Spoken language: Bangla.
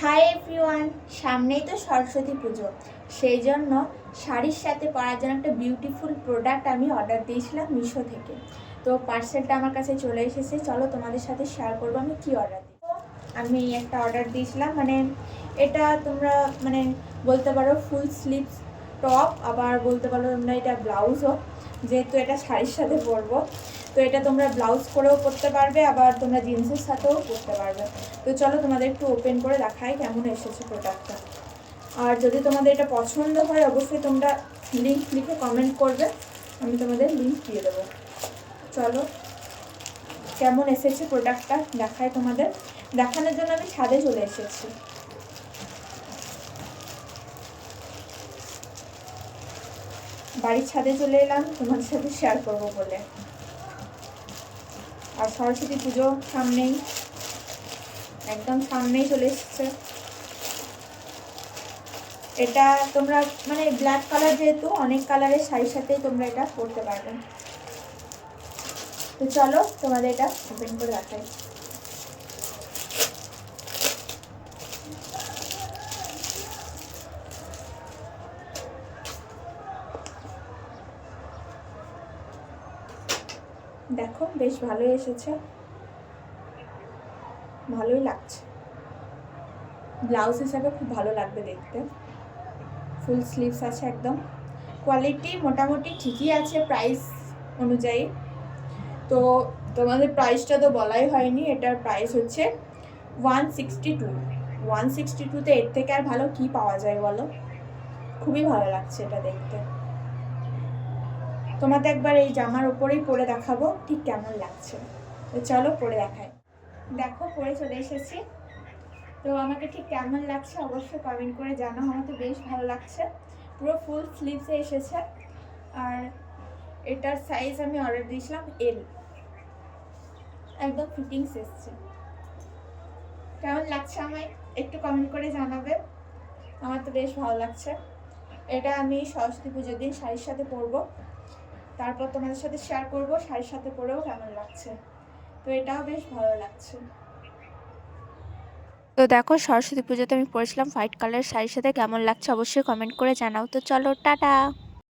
হাই এভরিওয়ান, সামনেই তো সরস্বতী পুজো, সেই জন্য শাড়ির সাথে পরার জন্য একটা বিউটিফুল প্রোডাক্ট আমি অর্ডার দিয়েছিলাম মিশো থেকে। তো পার্সেলটা আমার কাছে চলে এসেছে। চলো তোমাদের সাথে শেয়ার করবো আমি কি অর্ডার দিই। আমি একটা অর্ডার দিয়েছিলাম, এটা তোমরা বলতে পারো ফুল স্লিভস টপ, আবার বলতে পারো তোমরা এটা ব্লাউজও, যেহেতু এটা শাড়ির সাথে পরবো। তো এটা তোমরা ব্লাউজ করেও পরতে পারবে, আবার তোমরা জিন্সের সাথেও পরতে পারবে। তো চলো তোমাদের একটু ওপেন করে দেখাই কেমন এসেছে প্রোডাক্টটা। আর যদি তোমাদের এটা পছন্দ হয় অবশ্যই তোমরা লিঙ্ক লিখে কমেন্ট করবে, আমি তোমাদের লিঙ্ক দিয়ে দেবো। চলো কেমন এসেছে প্রোডাক্টটা দেখাই তোমাদের। দেখানোর জন্য আমি ছাদে চলে এসেছি। বাড়ির ছাদে চলে এলাম তোমাদের সাথে শেয়ার করবো বলে। আর সরস্বতী পুজো সামনেই, একদম সামনেই চলে এসেছে। এটা তোমরা ব্ল্যাক কালার, যেহেতু অনেক কালারের শাড়ির সাথেই তোমরা এটা পরতে পারবে। তো চলো তোমাদের এটা ওপেন করে দেখাই। দেখো বেশ ভালোই এসেছে, ভালোই লাগছে। ব্লাউজ হিসাবে খুব ভালো লাগবে দেখতে। ফুল স্লিভস আছে একদম। কোয়ালিটি মোটামুটি ঠিকই আছে প্রাইস অনুযায়ী। তো তোমাদের প্রাইসটা তো বলাই হয়নি। এটার প্রাইস হচ্ছে 162। 162তে এর থেকে আর ভালো কি পাওয়া যায় বলো। খুবই ভালো লাগছে এটা দেখতে। তোমাদের একবার এই জামার উপরেই পরে দেখাবো ঠিক কেমন লাগছে। তো চলো পরে দেখাই। দেখো পরে চলে এসেছি। তো আমাকে ঠিক কেমন লাগছে অবশ্যই কমেন্ট করে জানাও। আমার তো বেশ ভালো লাগছে। পুরো ফুল স্লিভসে এসেছে। আর এটার সাইজ আমি অর্ডার দিয়েছিলাম এল। একদম ফিটিংস এসছে। কেমন লাগছে আমায় একটু কমেন্ট করে জানাবে। আমার তো বেশ ভালো লাগছে। এটা আমি সরস্বতী পুজোর দিন শাড়ির সাথে পরবো, তারপর তোমাদের সাথে শেয়ার করবো শাড়ির সাথে পরেও কেমন লাগছে। তো এটাও বেশ ভালো লাগছে। তো দেখো সরস্বতী পুজোতে আমি পরেছিলাম হোয়াইট কালারের শাড়ির সাথে, কেমন লাগছে অবশ্যই কমেন্ট করে জানাও। তো চলো টাটা।